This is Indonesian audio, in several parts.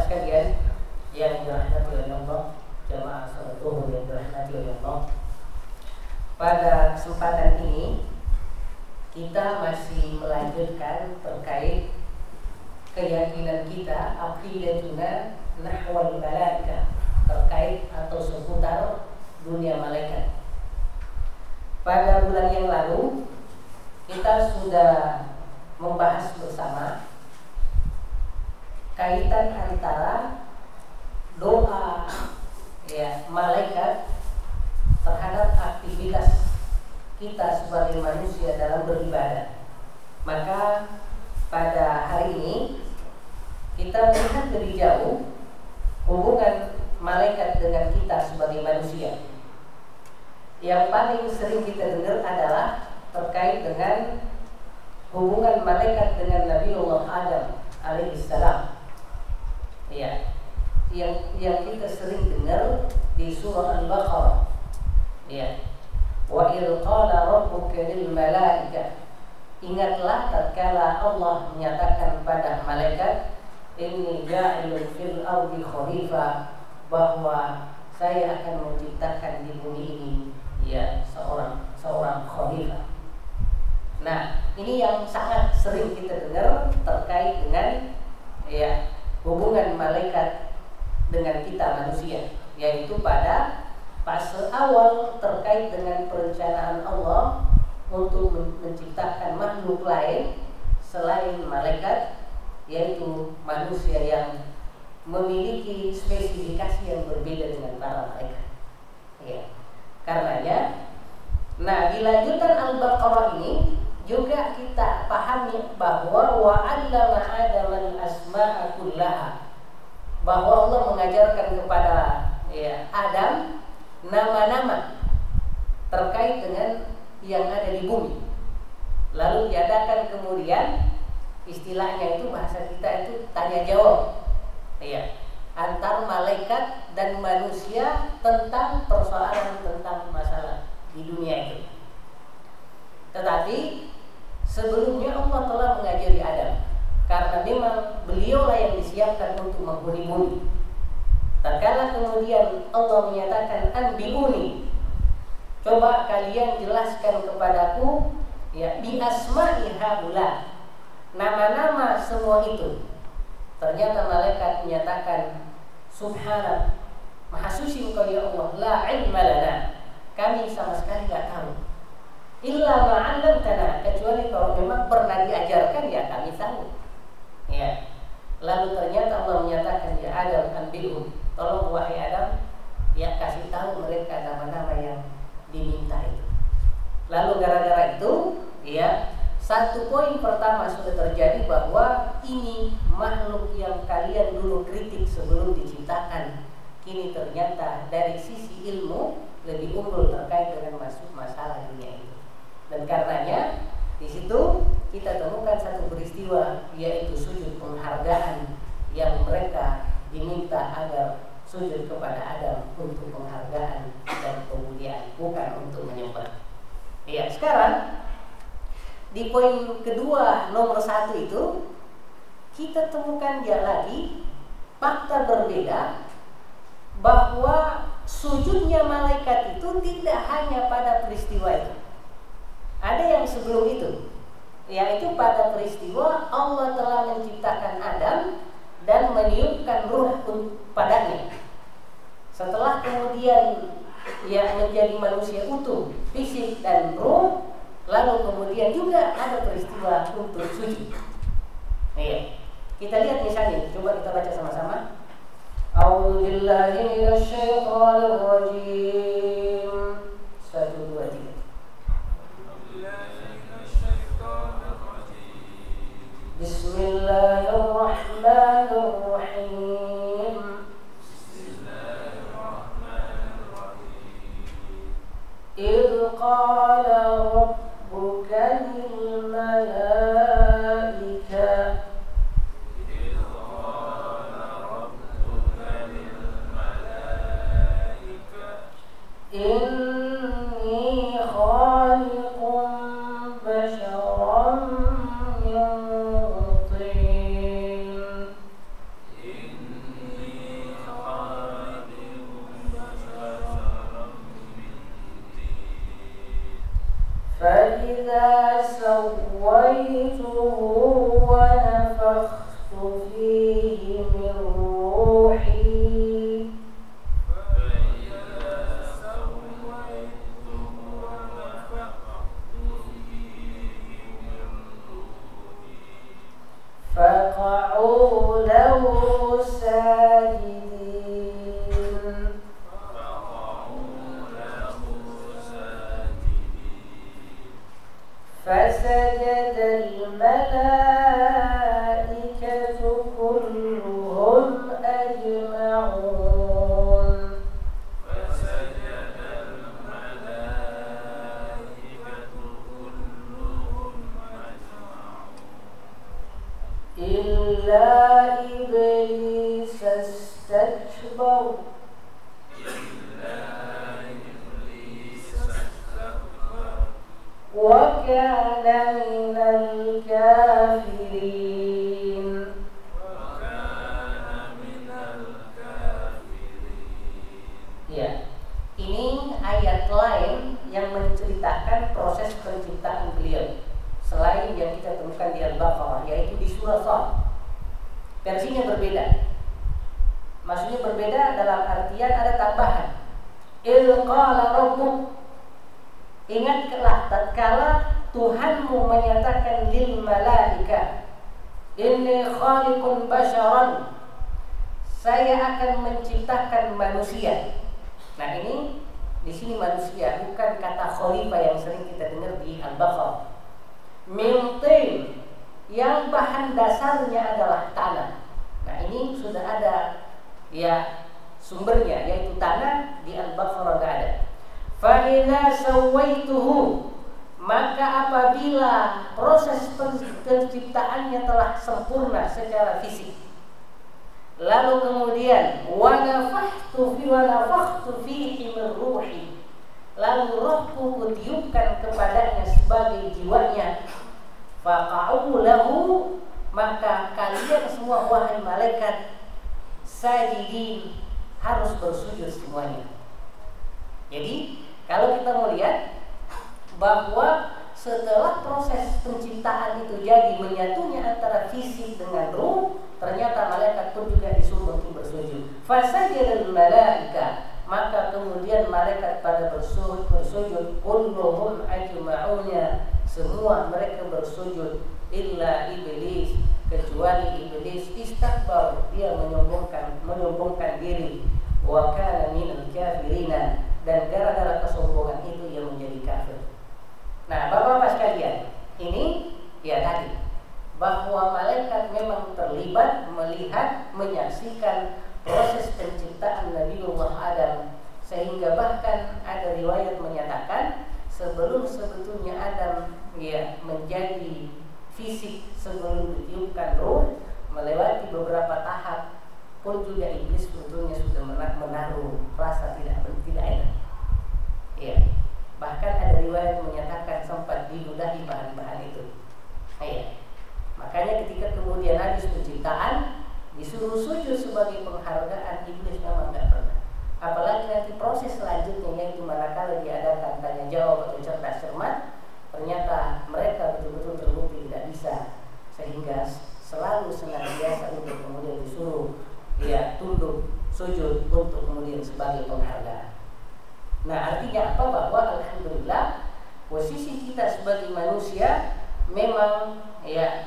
sekalian yang dirahmati oleh Allah, jamaah salat zuhur yang dirahmati oleh Allah. Pada kesempatan ini kita masih melanjutkan terkait keyakinan kita aqidatuna nahwal malaika, terkait atau seputar dunia malaikat. Pada bulan yang lalu kita sudah membahas bersama kaitan antara doa malaikat terhadap aktivitas kita sebagai manusia dalam beribadah. Maka pada hari ini kita melihat lebih jauh hubungan malaikat dengan kita sebagai manusia. Yang paling sering kita dengar adalah terkait dengan hubungan malaikat dengan Nabiullah Adam alaihissalam. Ya, yang kita sering dengar di surah Al-Baqarah. Ya, wa il qala rabbuka lil malaika. Ingatlah tatkala Allah menyatakan pada malaikat, inni ja'ilun fil ardi khalifah, bahwa saya akan menciptakan di bumi ini seorang khalifah. Nah, ini yang sangat sering kita dengar terkait dengan hubungan malaikat dengan kita manusia, yaitu pada fase awal terkait dengan perencanaan Allah untuk menciptakan makhluk lain selain malaikat, yaitu manusia yang memiliki spesifikasi yang berbeda dengan para malaikat. Ya. Karenanya, nah di lanjutan Al-Baqarah ini juga kita pahami bahwa wa 'allama Adama al-asma'a kullaha, bahwa Allah mengajarkan kepada Adam nama-nama terkait dengan yang ada di bumi. Lalu diadakan kemudian istilahnya itu, bahasa kita itu tanya jawab antar malaikat dan manusia tentang persoalan tentang masalah di dunia itu. Tetapi sebelumnya Allah telah mengajari Adam, karena memang beliaulah yang disiapkan untuk menghuni bumi. Tatkala kemudian Allah menyatakan anbiuni, coba kalian jelaskan kepadaku bi asma'i haula, nama-nama semua itu. Ternyata malaikat menyatakan, subhanak, maha suci engkau ya Allah, la ilma lana, kami sama sekali tidak tahu, illa ma'allamtana, kecuali kalau memang pernah diajarkan ya kami tahu. Ya. Lalu ternyata Allah menyatakan, ya Adam anbi'hum, tolong wahai Adam, kasih tahu mereka nama-nama yang diminta itu. Lalu gara-gara itu satu poin pertama sudah terjadi, bahwa ini makhluk yang kalian dulu kritik sebelum diciptakan, kini ternyata dari sisi ilmu lebih unggul terkait dengan masuk masalah dunia itu. Dan karenanya di situ kita temukan satu peristiwa, yaitu sujud penghargaan yang mereka diminta agar sujud kepada Adam untuk penghargaan dan kemuliaan, bukan untuk menyembah. Sekarang di poin kedua nomor 1 itu kita temukan lagi fakta berbeda, bahwa sujudnya malaikat itu tidak hanya pada peristiwa itu. Ada yang sebelum itu, yaitu pada peristiwa Allah telah menciptakan Adam dan meniupkan ruh padanya. Setelah kemudian menjadi manusia utuh, fisik dan ruh, lalu kemudian juga ada peristiwa untuk sujud. Kita lihat misalnya, coba kita baca sama-sama. A'udzu billahi minasy syaithanir rajim. 1 2 3. Bismillahirrahmanirrahim. Idz qala rabbuka lil malaika, inni khaliqun basharan min tin. سويته ونفخت فيه من روحي فقعوا له ساجدين فسجد الملائكة كلهم أجمعون إلا إبليس استكبر وكان من الكافرين. Ya, ini ayat lain yang menceritakan proses penciptaan beliau selain yang kita temukan di Al-Baqarah, yaitu di surah Shad. Versinya berbeda. Maksudnya berbeda dalam artian ada tambahan. Il qala rabbuk, ingatlah tatkala Tuhanmu menyatakan lil malaika, inni khaliqun basharan, saya akan menciptakan manusia. Nah, ini di sini manusia bukan kata khalifah yang sering kita dengar di Al-Baqarah. Min tin, yang bahan dasarnya adalah tanah. Nah, ini sudah ada ya sumbernya, yaitu tanah. Di Al-Baqarah enggak ada. Fa idza sawaituhu, maka apabila proses penciptaannya telah sempurna secara fisik, lalu kemudian wa nafakhtu fihi min ruhi, lalu rohku kutiupkan kepadanya sebagai jiwanya, faqa'u lahu, maka kalian semua wahai malaikat sajidin harus bersujud semuanya. Jadi kalau kita melihat bahwa setelah proses penciptaan itu jadi menyatunya antara fisik dengan ruh, ternyata malaikat pun juga disuruh untuk bersujud. Fasajadal malaika, maka kemudian malaikat pada bersujud kulluhum ajma'unya, semua mereka bersujud, illa iblis, kecuali iblis istakbar, dia menyombongkan diri, wa kana minal kafirina, dan gara-gara kesombongan itu ia menjadi kafir. Nah, Bapak-bapak sekalian, ini ya tadi bahwa malaikat memang terlibat melihat, menyaksikan proses penciptaan Nabiullah Adam, sehingga bahkan ada riwayat menyatakan sebelum sebetulnya Adam ya menjadi fisik, sebelum ditiupkan roh, melewati beberapa tahap pun juga iblis sebetulnya sudah menaruh rasa tidak enak. Ya, bahkan ada riwayat menyatakan sempat diludahi bahan-bahan itu. Ya. Makanya ketika kemudian habis penciptaan disuruh sujud sebagai penghargaan, iblis memang tidak pernah. Apalagi nanti proses selanjutnya, yaitu manakala diadakan tanya jawab atau cerdas cermat, ternyata mereka betul-betul terbukti tidak bisa, sehingga selalu senantiasa untuk kemudian disuruh ya tunduk sujud untuk kemudian sebagai penghargaan. Nah, artinya apa? Bahwa alhamdulillah posisi kita sebagai manusia memang ya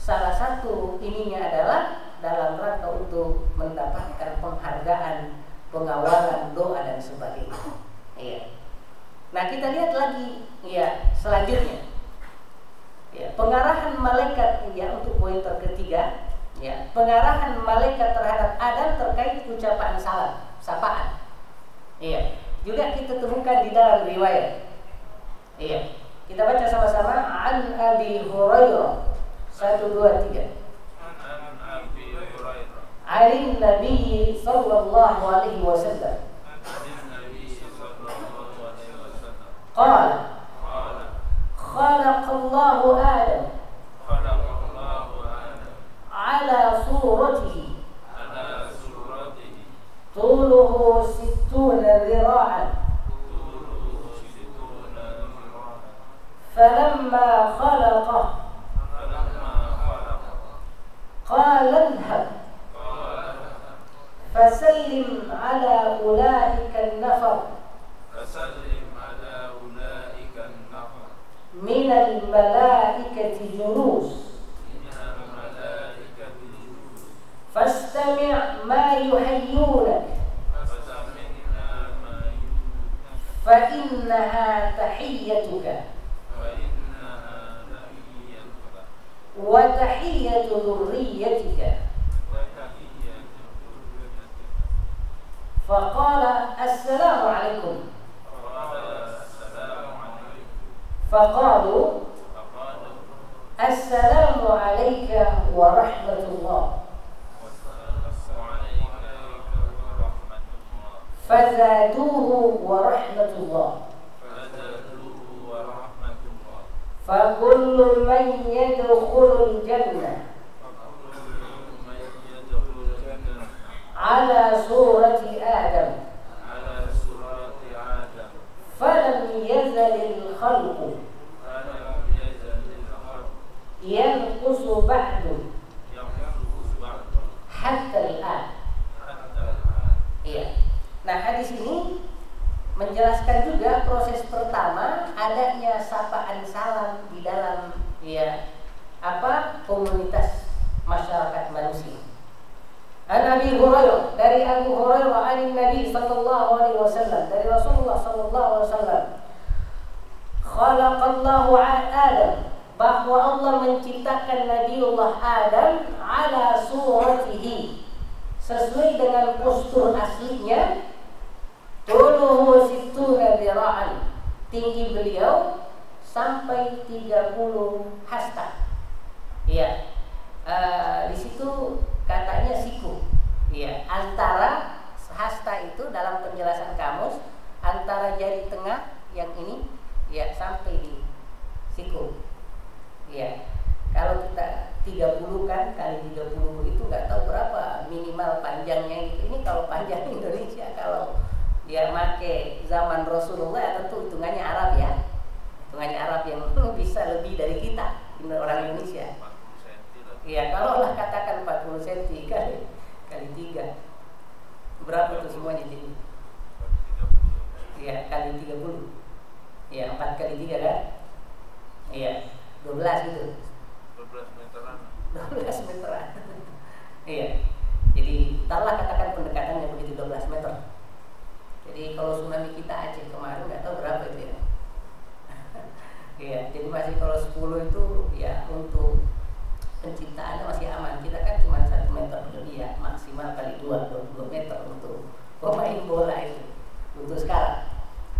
salah satu ininya adalah dalam rangka untuk mendapatkan penghargaan, pengawalan, doa dan sebagainya. Ya. Nah, kita lihat lagi ya selanjutnya. Ya, pengarahan malaikat ya untuk poin ketiga, ya, pengarahan malaikat terhadap Adam terkait ucapan salam, sapaan. Iya, juga kita temukan di dalam riwayat. Iya, kita baca sama-sama. An Abi Hurairah 1, 2, 3. An Nabi sallallahu alaihi wasallam qala khalaqallahu Adam ala suratihi tuluhu 60 ذراعا فلما خلقه qala idhhab fasallim ala ulaika an-nafar min al-malaikati julus fastami' ma yuhayyunak fa innaha tahiyyatuka wa tahiyyatu dhurriyyatika. Faqala assalamu alaikum. Faqalu assalamu alayka wa rahmatullah. Fazaduhu wa rahmatullah. Fakullu man yadkhulul jannah ala surati Adam falam yazalil khalqu yanqusu ba'du hatta al-an. Iya. Nah, hadis ini menjelaskan juga proses pertama adanya sapaan salam di dalam komunitas masyarakat manusia. An Abi Hurairah, dari Abu Hurairah an Nabi sallallahu alaihi wasallam, dari Rasulullah sallallahu alaihi wasallam, khalaqallahu Adam, bahwa Allah menciptakan Nabiullah Adam ala suratihi, sesuai dengan postur aslinya. Tuluhu sittuna dira'an, tinggi beliau sampai 30 hasta. Iya. Di situ katanya siku. Iya, antara hasta itu dalam penjelasan kamus antara jari tengah yang ini ya sampai di siku. Iya. Kalau kita 30 kan kali 30 itu nggak tahu berapa minimal panjangnya gitu. Ini kalau panjang Indonesia, kalau dia make zaman Rasulullah tentu hitungannya Arab ya. Hitungannya Arab yang bisa lebih dari kita, orang Indonesia. Iya, kalau lah katakan 40 cm kali 3. Berapa itu semuanya jadi? Iya, kali 30. Iya, 4 kali 3 kan? Iya, 12 gitu. 12 meteran. 12 meteran. Iya. Jadi, taruhlah katakan pendekatannya begitu 12 meter. Jadi kalau tsunami kita Aceh kemarin nggak tahu berapa itu ya. Iya, jadi masih kalau 10 itu ya untuk penciptaannya masih aman. Kita kan cuma 1 meter, jadi ya maksimal kali 2 meter untuk pemain bola itu untuk sekarang.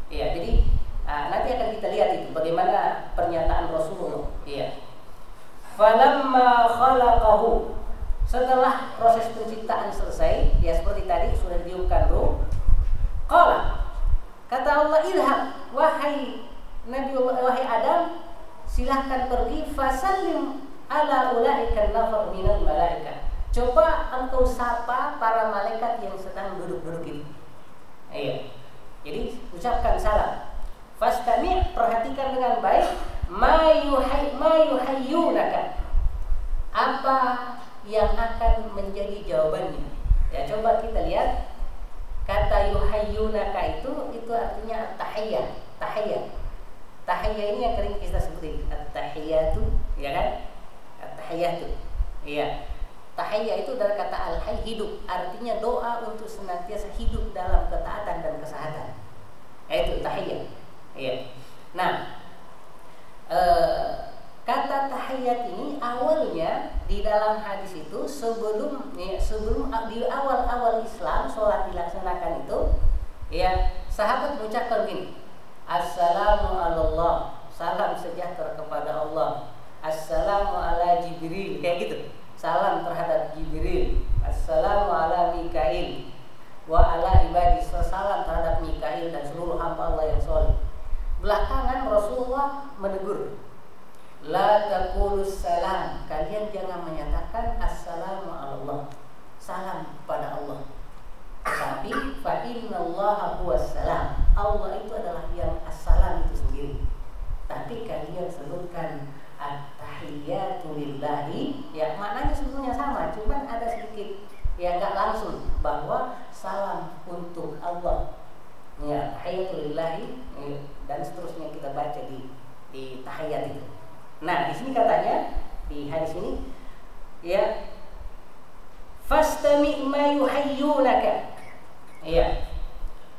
Iya, jadi nanti akan kita lihat itu bagaimana pernyataan Rasulullah. Iya. Falamma khalaqahu, setelah proses penciptaan selesai, ya seperti tadi sudah ditiupkan ruh. Qala, kata Allah, idhab, wahai Nabiullah, wahai Adam, silahkan pergi, fasallim ala ulaika nafar minal malaika. Coba engkau sapa para malaikat yang sedang duduk-duduk ini. Iya. Jadi ucapkan salam. Fastami', perhatikan dengan baik, ma yuhayyunaka. Apa yang akan menjadi jawabannya? Ya, coba kita lihat. Kata yuhayyunaka itu artinya tahiyyah. Tahiyyah ini yang sering kita sebutin at-tahiyyatu, ya kan? At-tahiyyatu. Iya. Tahiyyah itu dari kata al-hayy, hidup, artinya doa untuk senantiasa hidup dalam ketaatan dan kesehatan. Itu tahiyyah. Iya. Nah, kata tahiyyat ini awalnya di dalam hadis itu sebelum di awal Islam sholat dilaksanakan itu, ya sahabat mengucapkan gini, assalamu alallah, salam sejahtera kepada Allah, assalamu ala Jibril, kayak gitu, salam terhadap Jibril, assalamu ala Mikail wa ala ibadi, salam terhadap Mikail dan seluruh hamba Allah yang soleh. Belakangan Rasulullah menegur, la taqulus salam, kalian jangan menyatakan assalamu Allah, salam kepada Allah, tapi fa innallaha huwas salam, Allah itu adalah yang as-salam itu sendiri. Tapi kalian sebutkan at-tahiyyatu lillahi, ya maknanya sebetulnya sama ya nggak langsung bahwa salam untuk Allah, ya tahiyatulillahi, dan seterusnya kita baca di tahiyat itu. Nah, di sini katanya di hadis ini, ya fastami' ma yuhayyunaka, ya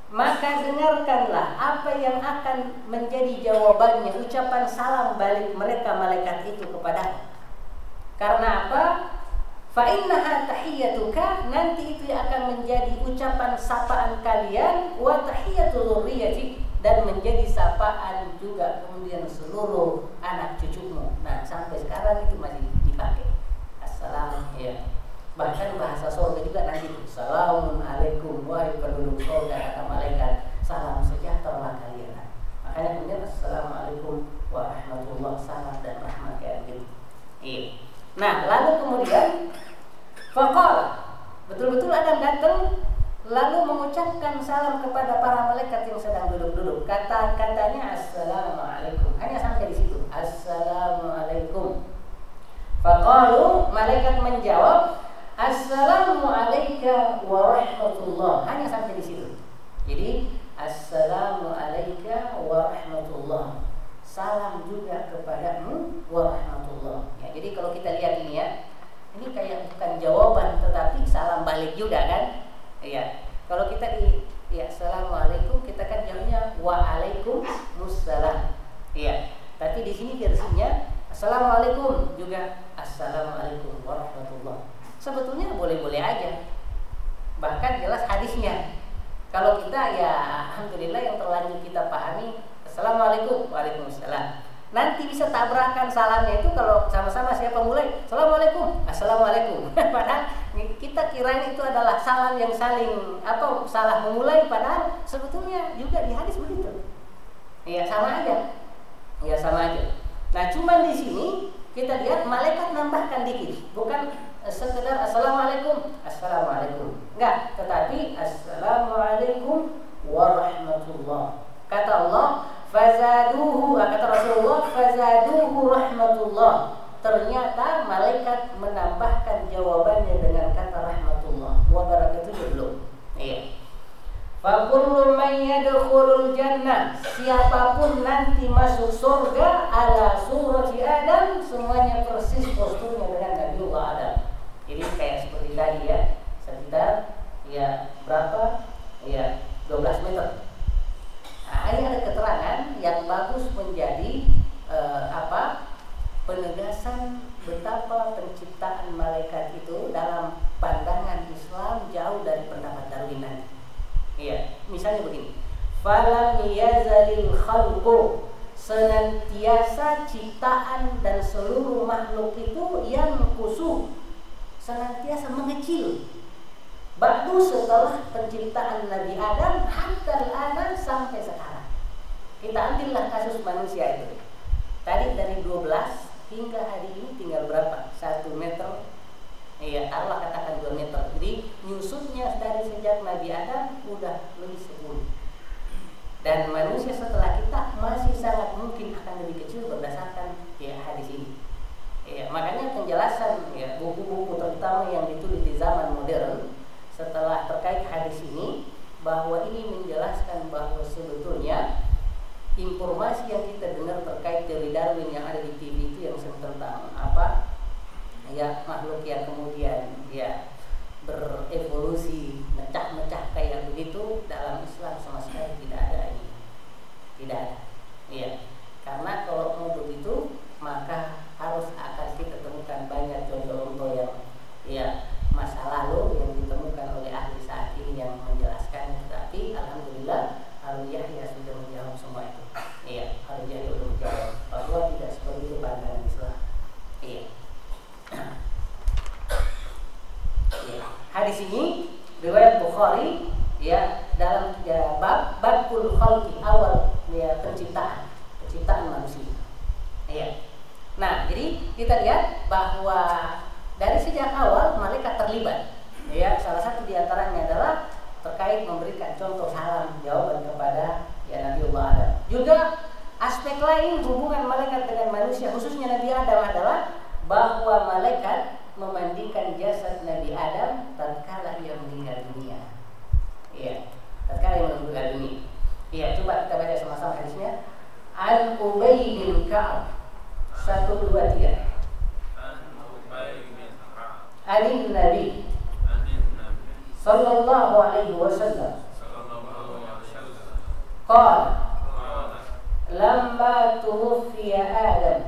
maka dengarkanlah apa yang akan menjadi jawabannya, ucapan salam balik mereka malaikat itu kepadamu. Karena apa? Fa innaha tahiyyatuka, nanti itu akan menjadi ucapan sapaan kalian, wa tahiyyatul dzurriyyati, dan menjadi sapaan juga kemudian seluruh anak cucumu. Nah, sampai sekarang itu masih dipakai. Assalam, ya. Bahkan bahasa surga juga nanti Assalamualaikum wahai penduduk surga, kata malaikat, salam sejahtera kalian. Makanya kemudian Assalamualaikum warahmatullahi, salam dan rahmat kayak gitu. Iya. Nah, lalu kemudian faqala, betul-betul Adam datang lalu mengucapkan salam kepada para malaikat yang sedang duduk-duduk. Kata-katanya Assalamualaikum. Hanya sampai di situ. Assalamualaikum. Faqalu, malaikat menjawab Assalamualaikum warahmatullah. Hanya sampai di situ. Jadi Assalamualaikum warahmatullah, salam juga kepadamu warahmatullah. Ya, jadi kalau kita lihat ini ya, ini kayak bukan jawaban tetapi salam balik juga kan? Iya. Kalau kita ya Assalamualaikum, kita kan jawabnya Waalaikumsalam. Iya. Tapi di sini versinya Assalamualaikum juga Assalamualaikum warahmatullah. Sebetulnya boleh-boleh aja. Bahkan jelas hadisnya. Kalau kita ya alhamdulillah yang terlanjur kita pahami Assalamualaikum, waalaikumsalam. Nanti bisa tabrakan salamnya itu kalau sama-sama siapa mulai Assalamualaikum, Assalamualaikum. Padahal kita kirain itu adalah salam yang saling atau salah memulai, padahal sebetulnya juga di hadis begitu. Ya sama aja. Ya sama aja. Nah, cuman di sini kita lihat malaikat nambahkan dikit, bukan sekedar Assalamualaikum, Assalamualaikum. Enggak, tetapi Assalamualaikum warahmatullah. Kata Allah, fazaduhu, kata Rasulullah, fazaduhu rahmatullah. Ternyata malaikat menambahkan jawabannya dengan kata rahmatullah. Wa barakatuh belum. Iya. Fa kullu man yadkhulul jannah, siapapun nanti masuk surga ala surati Adam, semuanya persis posturnya dengan Nabiullah Adam. Jadi kayak seperti tadi ya, sekitar ya berapa? Ya 12 meter. Nah, ini ada keterangan yang bagus menjadi penegasan betapa penciptaan malaikat itu dalam pandangan Islam jauh dari pendapat Darwin nanti. Iya, misalnya begini. Falam yazalil khalqu, senantiasa ciptaan dan seluruh makhluk itu yang kusuh, senantiasa mengecil. Ba'du, setelah penciptaan Nabi Adam hatta al-ana, sampai sekarang. Kita ambillah kasus manusia itu. Tadi dari 12 hingga hari ini tinggal berapa? 1 meter. Iya, Allah katakan 2 meter. Jadi nyusutnya dari sejak Nabi Adam udah lebih 10. Dan manusia setelah kita masih sangat mungkin akan lebih kecil berdasarkan ya hadis ini. Ya, makanya penjelasan ya buku-buku terutama yang ditulis di zaman modern setelah terkait hadis ini, bahwa ini menjelaskan bahwa sebetulnya informasi yang kita dengar terkait teori Darwin yang ada di TV itu yang tentang apa ya makhluk yang kemudian ya berevolusi mecah-mecah kayak begitu, dalam Islam sama sekali tidak ada ini, tidak ada. Iya, karena kalau mau begitu maka harus akan kita temukan banyak contoh-contoh yang ya masa lalu yang ditemukan oleh ahli saat ini yang menjelaskan. Tapi alhamdulillah Al Yahya sudah menjawab semua itu. Iya, Al Yahya sudah menjawab bahwa tidak seperti itu pandangan Islam. Iya. Ya. Hadis ini riwayat Bukhari ya dalam ya, babul khalqi, awal ya penciptaan manusia. Iya. Nah, jadi kita lihat bahwa dari sejak awal malaikat terlibat. Ya, salah satu diantaranya adalah terkait memberikan contoh salam jawaban kepada ya Nabiullah Adam. Juga aspek lain hubungan malaikat dengan manusia, khususnya Nabi Adam, adalah bahwa malaikat memandikan jasad Nabi Adam tatkala sallallahu alaihi wasallam qala lamma tuwfiya Adam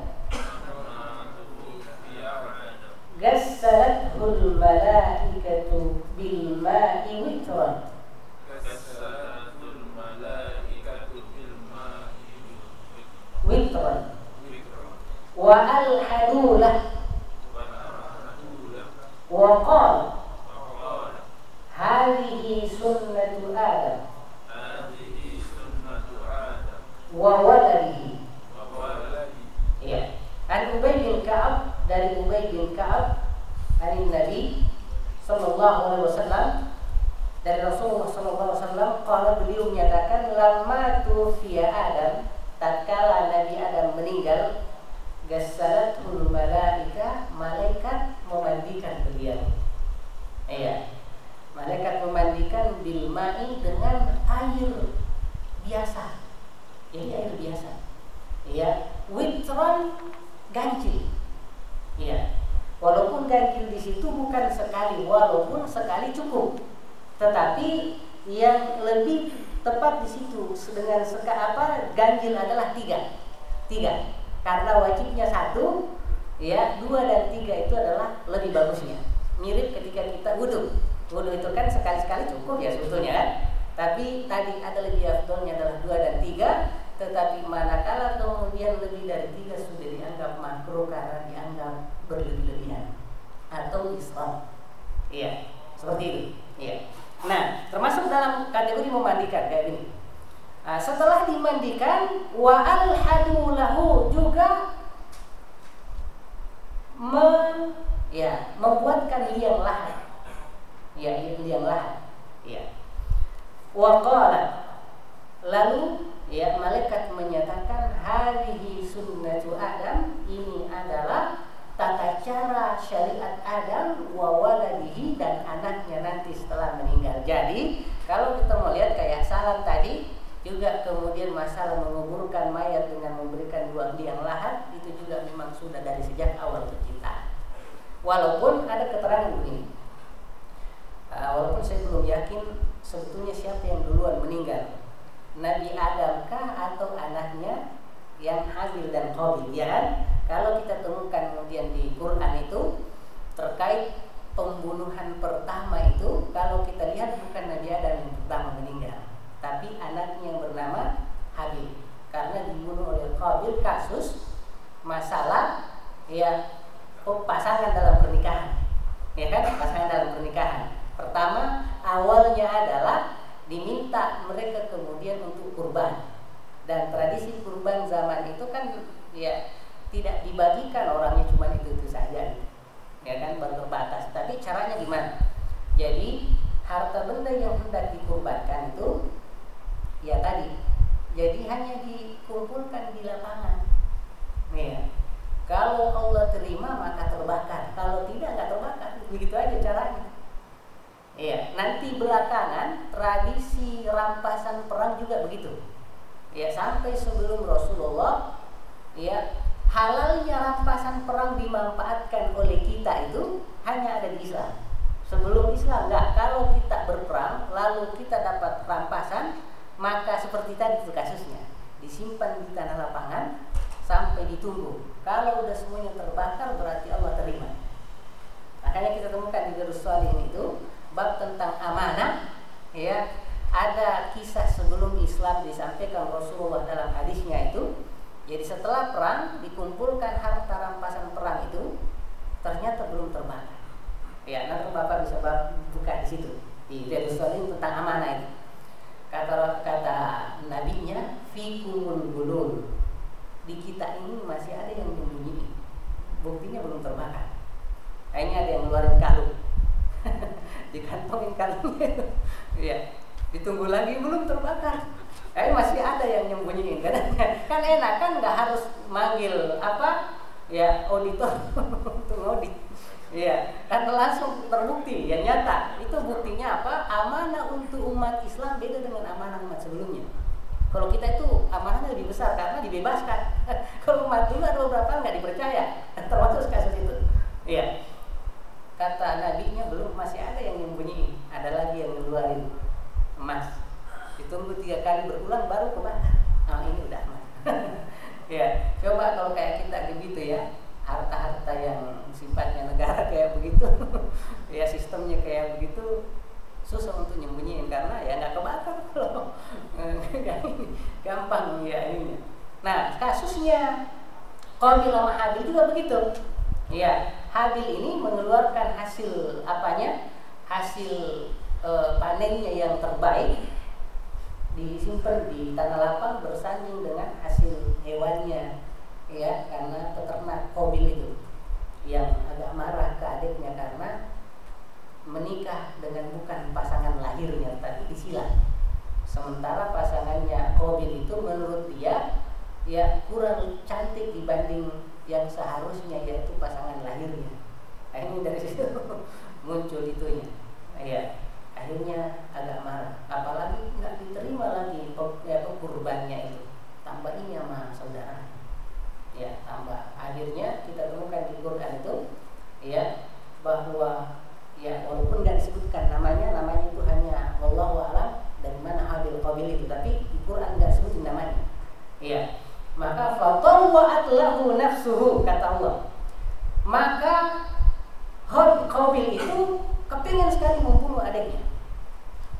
gassalathu al-malaikatu bil ma'i witran wa al-hadulah wa qala hadhihi sunnatu Adam wa waladihi. Ya, an Ubay bin Ka'ab, dari Ubay bin Ka'ab dari Nabi sallallahu alaihi wasallam, dari Rasulullah sallallahu alaihi wasallam, qala, beliau menyatakan lamma tufiya Adam, tatkala Nabi Adam meninggal, gassalatul malaika, malaikat memandikan beliau. Iya, malaikat memandikan bil ma'i, dengan air biasa. Ini air biasa. Iya, witron, ganjil. Iya. Walaupun ganjil di situ bukan sekali, walaupun sekali cukup. Tetapi yang lebih tepat di situ dengan ganjil adalah tiga. Karena wajibnya 1, ya 2 dan 3 itu adalah lebih bagusnya. Mirip ketika kita wudu itu kan sekali-sekali cukup ya sebetulnya kan. Tapi tadi ada lebih afdolnya adalah 2 dan 3. Tetapi manakala kemudian lebih dari 3 sudah dianggap makruh karena dianggap berlebih-lebihan atau islam. Iya, seperti itu. Iya. Nah, termasuk dalam kategori memandikan kayak gini. Nah, setelah dimandikan, wa al-hadulahu, juga membuatkan liang lahat. Ya, liang lahat. Ya. Wa qala, lalu ya malaikat menyatakan hadhihi sunnatu Adam, ini adalah tata cara syariat Adam wa waladihi, dan anaknya nanti setelah meninggal. Jadi kalau kita melihat kayak salam tadi, juga kemudian masalah menguburkan mayat dengan memberikan 2 liang lahat, itu juga memang sudah dari sejak awal tercipta. Walaupun ada keterangan begini, walaupun saya belum yakin sebetulnya siapa yang duluan meninggal, Nabi Adam kah atau anaknya yang Habil dan Qabil, ya kan? Kalau kita temukan kemudian di Quran itu terkait pembunuhan pertama itu, kalau kita lihat bukan Nabi Adam yang pertama meninggal, tapi anaknya yang bernama Habil, karena dibunuh oleh Qabil kasus masalah ya pasangan dalam pernikahan, ya kan? Pasangan dalam pernikahan pertama awalnya adalah diminta mereka kemudian untuk kurban, dan tradisi kurban zaman itu kan ya tidak dibagikan orangnya cuma itu saja, ya kan, terbatas. Tapi caranya gimana? Jadi harta benda yang hendak dikurbankan itu ya tadi, jadi hanya dikumpulkan di lapangan. Ya. Kalau Allah terima maka terbakar, kalau tidak nggak terbakar, begitu aja caranya. Ya, nanti belakangan tradisi rampasan perang juga begitu. Ya, sampai sebelum Rasulullah, ya halalnya rampasan perang dimanfaatkan oleh kita itu hanya ada di Islam. Sebelum Islam enggak. Kalau kita berperang lalu kita dapat rampasan, maka seperti tadi itu kasusnya, disimpan di tanah lapangan sampai ditunggu. Kalau udah semuanya terbakar berarti Allah terima. Makanya kita temukan di Riyadhus Shalihin itu bab tentang amanah, ya ada kisah sebelum Islam disampaikan Rasulullah dalam hadisnya itu. Jadi setelah perang dikumpulkan harta rampasan perang itu ternyata belum terbakar. Ya, nanti Bapak bisa buka di situ di Riyadhus Shalihin tentang amanah itu. Kata nabinya, fikumul bulul, di kita ini masih ada yang menyembunyi, buktinya belum terbakar. Kayaknya ada yang ngeluarin kalung, dikantongin kalungnya itu, ya ditunggu lagi belum terbakar. Masih ada yang nyembunyiin, kan enak kan, nggak harus manggil auditor untuk audit, ya kan langsung terbukti, ya nyata. Itu buktinya apa? Amanah untuk umat Islam beda dengan amanah umat sebelumnya. Kalau kita itu amanahnya lebih besar karena dibebaskan. Kalau umat dulu ada beberapa nggak dipercaya, termasuk kasus itu. Iya. Kata nabinya belum, masih ada yang nyembunyiin. Ada lagi dikeluarin emas, ditunggu 3 kali berulang baru kebakar. Nah ini udah aman. Ya, coba kalau kayak kita begitu ya, harta-harta yang sifatnya negara kayak begitu, ya sistemnya kayak begitu, susah untuk nyembunyiin karena ya nggak kebakar loh. Gampang ya ini. Nah kasusnya Qabil sama Habil juga begitu. Ya, Habil ini mengeluarkan hasil apanya? Hasil panennya yang terbaik, disimpan di tanah lapang bersanding dengan hasil hewannya, ya, karena peternak Qabil itu yang agak marah ke adiknya karena menikah dengan bukan pasangan lahirnya tapi disilang. Sementara pasangannya Qabil itu menurut dia ya kurang cantik dibanding yang seharusnya, yaitu pasangan lahirnya. Akhirnya dari situ muncul itunya. Ya, akhirnya agak marah, apalagi nggak diterima lagi kurbannya itu, tambah ini sama saudara, ya tambah. Akhirnya kita temukan di Quran itu, ya bahwa ya walaupun nggak disebutkan namanya itu hanya wallahu a'lam dari mana Habil Qabil itu, tapi di Quran nggak sebutin namanya. Ya, maka fatawwa'at lahu nafsuhu, kata Allah, maka Qabil itu kepingin sekali membunuh adiknya.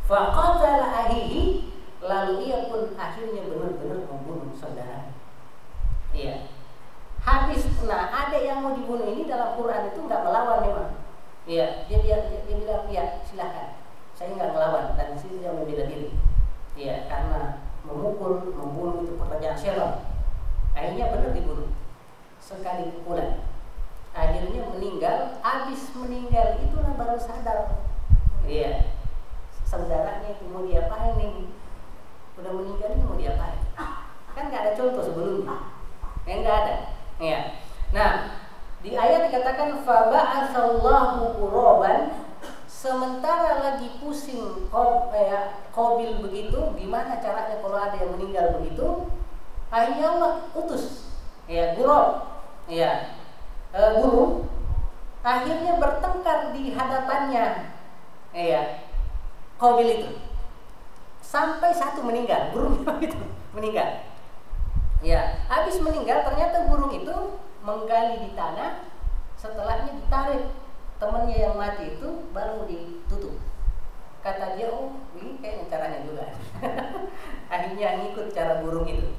Faqatala ahihi, lalu ia pun akhirnya benar-benar membunuh saudaranya. Iya. Habis, nah adik yang mau dibunuh ini dalam Quran itu nggak melawan memang. Iya, dia bilang ya silakan, saya nggak melawan, dan sini dia membela diri. Iya, karena memukul, membunuh itu pekerjaan seram. Akhirnya benar dibunuh sekali pukulan. Akhirnya meninggal. Habis meninggal itulah baru sadar, iya, saudaranya itu mau diapain nih, udah meninggal ini mau diapain, kan nggak ada contoh sebelumnya, nggak ada, ya. Nah di ayat dikatakan faba'atsallahu ghuraban, sementara lagi pusing Qabil begitu, gimana caranya kalau ada yang meninggal begitu, akhirnya Allah utus ya ghurab, ya burung, akhirnya bertengkar di hadapannya Qabil itu, sampai satu meninggal, burung itu meninggal. Ya, habis meninggal ternyata burung itu menggali di tanah, setelahnya ditarik temannya yang mati itu baru ditutup. Kata dia, oh ini kayaknya caranya juga. Akhirnya ngikut cara burung itu.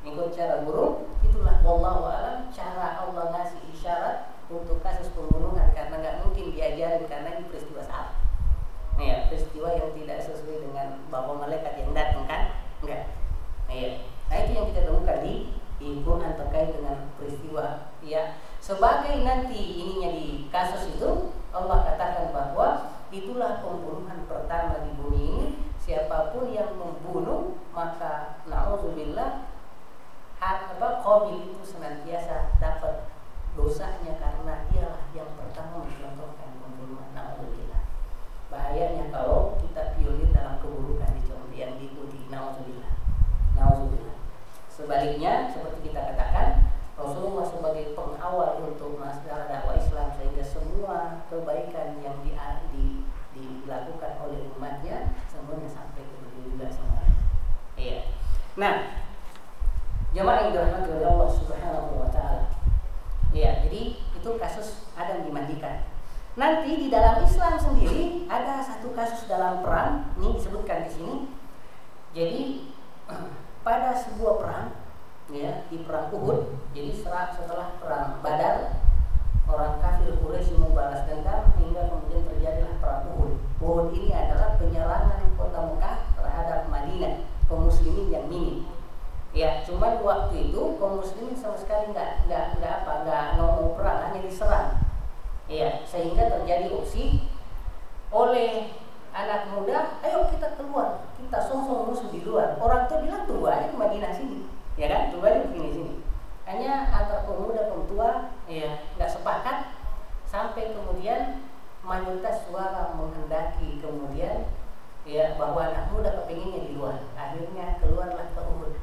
Ngikut cara burung, itulah wallahu a'lam cara Allah ngasih isyarat untuk kasus pembunuhan, karena nggak mungkin diajarin karena ini peristiwa salah. Ya, peristiwa yang tidak sesuai dengan bahwa malaikat yang datang kan? Enggak. Ya. Nah itu yang kita temukan di Quran terkait dengan peristiwa. Ya, sebagai nanti ininya di kasus itu Allah katakan bahwa itulah pembunuhan pertama di bumi ini. Siapapun yang membunuh maka na'udzubillah Qabil itu senantiasa dapat dosanya karena dialah yang pertama mencontohkan pembunuhan. Na'udzubillah. Bahayanya kalau kita pionir dalam keburukan yang diikuti. Na'udzubillah. Na'udzubillah. Sebaliknya seperti kita katakan, Rasulullah sebagai pengawal untuk masalah dakwah Islam, sehingga semua kebaikan yang dilakukan oleh umatnya semuanya sampai ke beliau juga semuanya. Iya. Nah, jemaah yang dirahmati oleh Allah Subhanahu wa taala. Iya, jadi itu kasus Adam dimandikan. Nanti di dalam Islam sendiri ada satu kasus dalam perang, ini disebutkan di sini. Jadi pada sebuah perang, ya, di perang Uhud, jadi setelah perang Badar, orang kafir Quraisy membalas dendam hingga kemudian terjadilah perang Uhud. Uhud ini adalah penyerangan kota Mekah terhadap Madinah, kaum muslimin yang minim. Ya, cuman waktu itu kaum muslimin sama sekali nggak mau perang, hanya diserang. Ya, sehingga terjadi opsi oleh anak muda, ayo kita keluar, kita songsong musuh di luar. Orang tuh bilang tunggu aja ke Madinah sini, ya kan? Tunggu aja begini sini. Hanya antar pemuda pemuda ya nggak sepakat, sampai kemudian mayoritas suara menghendaki kemudian ya bahwa anak muda kepinginnya di luar. Akhirnya keluarlah ke Uhud.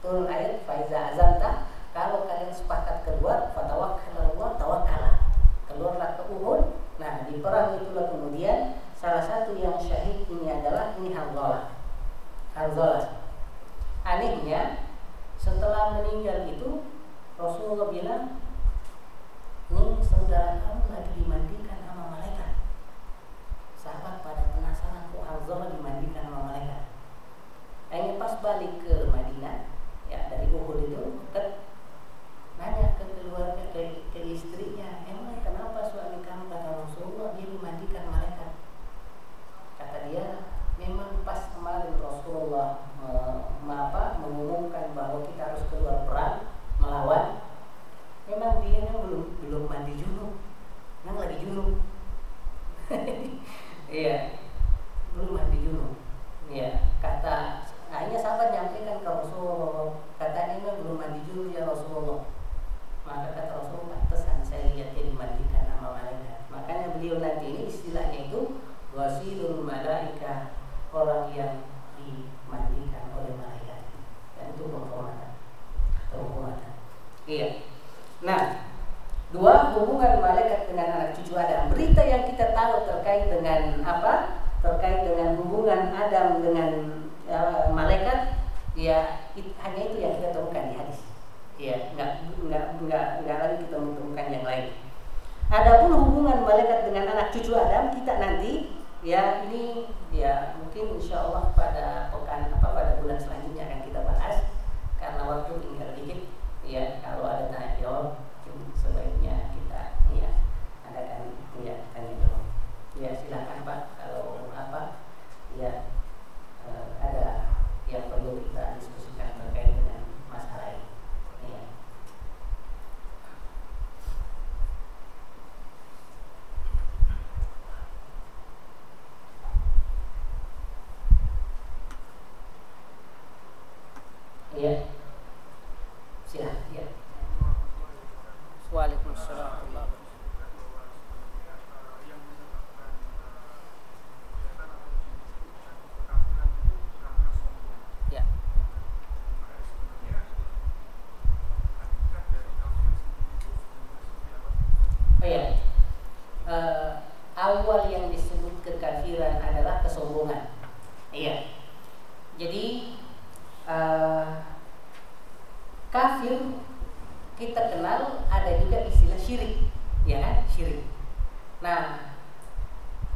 Turun ayat faiza azamta, kalau kalian sepakat keluar, fatawakkalallah tawakkalah. Keluarlah ke Uhud. Nah di perang itulah kemudian salah satu yang syahid ini adalah ini Hanzalah. Anehnya setelah meninggal itu Rasulullah bilang, ini saudara kamu lagi dimandikan sama malaikat. Sahabat pada penasaran, kok Hanzalah dimandikan sama malaikat. Akhirnya pas balik ke Madinah, ya dari Uhud itu, nanya ke keluarga, ke istrinya, emang kenapa suami kamu? Kata Rasulullah, dia dimandikan malaikat. Kata dia, memang pas kemarin Rasulullah mengumumkan bahwa kita harus keluar perang melawan, memang dia belum mandi junub, memang lagi junub. Iya, belum mandi junub. Iya, akhirnya sahabat nyampaikan ke Rasulullah, katanya memang belum mandi junub ya Rasulullah. Maka kata Rasulullah, pantesan saya lihat dia dimandikan sama malaikat. Makanya beliau nanti ini istilahnya itu wasilul malaika, orang yang dimandikan oleh malaikat. Dan itu penghormatan. Iya. Nah, dua, hubungan malaikat dengan anak cucu Adam. Berita yang kita tahu terkait dengan apa? Terkait dengan hubungan Adam dengan malaikat, ya hanya itu yang kita temukan di hadis. Ya, nggak lagi kita menemukan yang lain. Adapun hubungan malaikat dengan anak cucu Adam, kita nanti ya ini ya mungkin insya Allah pada bulan selanjutnya akan kita bahas, karena waktu tinggal dikit. Ya, kalau ada tanya jawab mungkin sebaiknya kita ya adakan ya tanya jawab. Ya silakan Pak, kalau ya ada yang perlu kita diskusikan terkait dengan masalah ini. Ya. Iya. Silakan ya. Waalaikumsalam. Ya. Oh ya. Awal yang disebut kekafiran adalah kesombongan. Iya. Jadi kafir kita kenal ada juga istilah syirik, ya kan? Syirik. Nah,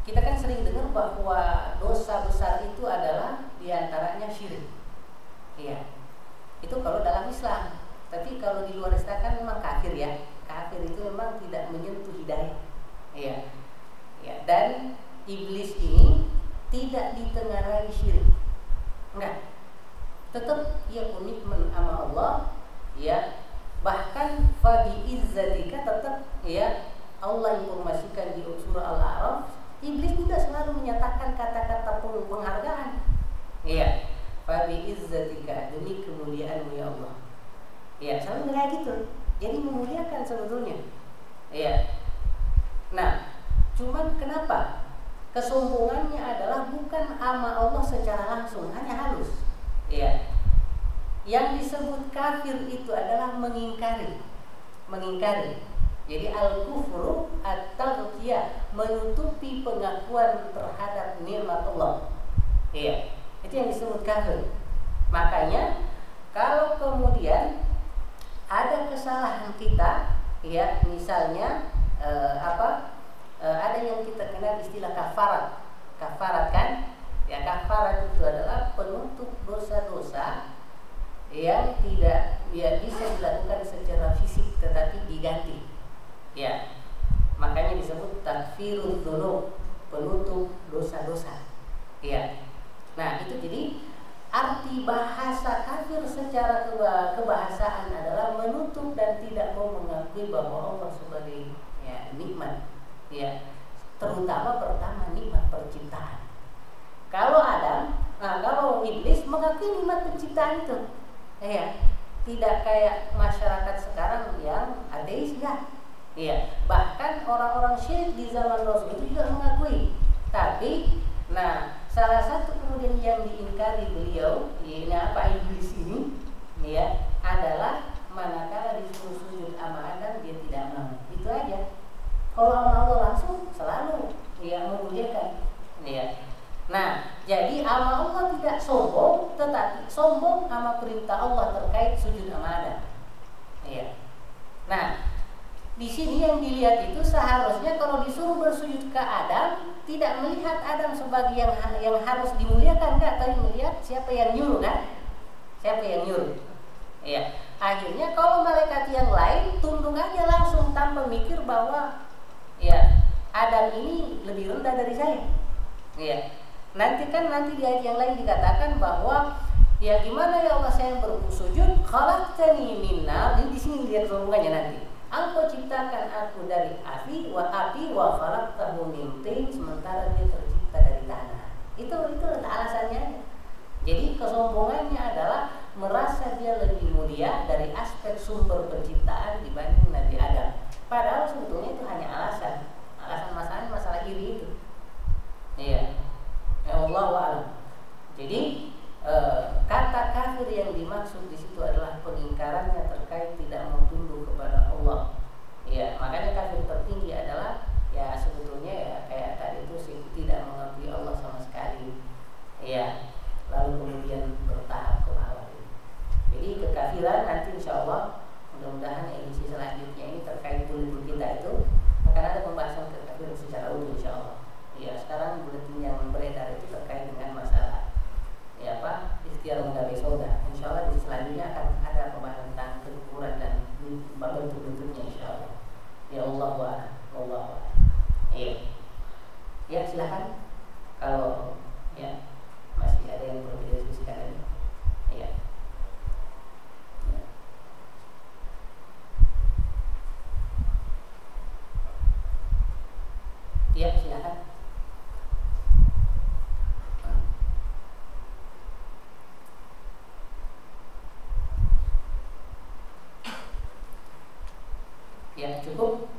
kita kan sering dengar bahwa dosa besar itu adalah diantaranya syirik. Iya. Itu kalau dalam Islam. Tapi kalau di luar Islam kan memang kafir ya. Kafir itu memang tidak menyentuh hidayah. Iya. Ya. Dan iblis ini tidak ditengarai syirik. Enggak. Tetap ia komitmen sama Allah, ya. Bahkan fabi izzatika, tetap ya Allah informasikan di surah Al-A'raf, iblis juga selalu menyatakan kata-kata penghargaan. Ya, fabi izzatika, demi kemuliaanmu ya Allah. Ya, selalu kayak gitu. Jadi memuliakan sebetulnya. Ya. Nah, cuman kenapa? Kesombongannya adalah bukan ama Allah secara langsung, hanya halus. Ya. Yang disebut kafir itu adalah mengingkari. Jadi al-kufru at-taghyiyah, menutupi pengakuan terhadap nikmat Allah. Iya, itu yang disebut kafir. Makanya kalau kemudian ada kesalahan kita, ya misalnya ada yang kita kenal istilah kafarat. Kafarat kan? Ya, kafarat itu adalah penutup dosa-dosa yang tidak bisa dilakukan secara fisik tetapi diganti. Ya, makanya disebut takfirul dzunub, penutup dosa-dosa. Ya. Nah, itu jadi arti bahasa kafir secara kebahasaan adalah menutup dan tidak mau mengakui bahwa Allah sebagai ya nikmat. Ya, terutama pertama nikmat penciptaan. Kalau kalau iblis mengakui nikmat penciptaan itu, ya, tidak kayak masyarakat sekarang yang ateis ya. Ya, bahkan orang-orang syirik di zaman Rasul itu juga mengakui. Tapi, salah satu kemudian yang diingkari beliau, ini apa iblis ini, ya, adalah manakala disuruh sujud sama Adam dia tidak mau. Itu aja. Kalau sama Allah langsung selalu ya memuliakan. Nah, jadi ama Allah tidak sombong, tetapi sombong sama perintah Allah terkait sujud sama Adam. Iya. Nah, di sini yang dilihat itu seharusnya kalau disuruh bersujud ke Adam, tidak melihat Adam sebagai yang harus dimuliakan, enggak, tapi melihat siapa yang nyuruh kan? Siapa yang nyuruh? Iya. Akhirnya kalau malaikat yang lain tunduk aja langsung tanpa mikir bahwa ya Adam ini lebih rendah dari saya. Iya. Nanti di ayat yang lain dikatakan bahwa ya gimana ya Allah saya bersujud, khalaqtani min nar. Di sini lihat sombongannya nanti. Engkau ciptakan aku dari api wa khalaqtahu min tin, sementara dia tercipta dari tanah. Itu alasannya. Jadi kesombongannya adalah merasa dia lebih mulia dari aspek sumber penciptaan dibanding Nabi Adam. Padahal sebetulnya itu hanya alasan masalah iri itu. Iya. Ya Allah wa'alam. Jadi kata kafir yang dimaksud di situ adalah pengingkarannya terkait tidak mau tunduk kepada Allah. Ya, makanya kafir tertinggi adalah ya sebetulnya ya kayak tadi itu sih, tidak mengakui Allah sama sekali. Ya, lalu kemudian bertahap ke bawah. Jadi kekafiran nanti insya Allah mudah-mudahan edisi selanjutnya ini terkait buletin kita itu akan ada pembahasan kekafiran secara utuh insya Allah. Ya, sekarang buletin yang beredar itu terkait dengan masalah ikhtiar menggapai soda. Insya Allah di selanjutnya akan ada pembahasan tentang kekufuran dan bentuk-bentuknya insya Allah. Ya Allah wa'ala. Iya. Ya silakan kalau ya masih ada yang perlu didiskusikan lagi. Iya. Ya silakan. Ya cukup.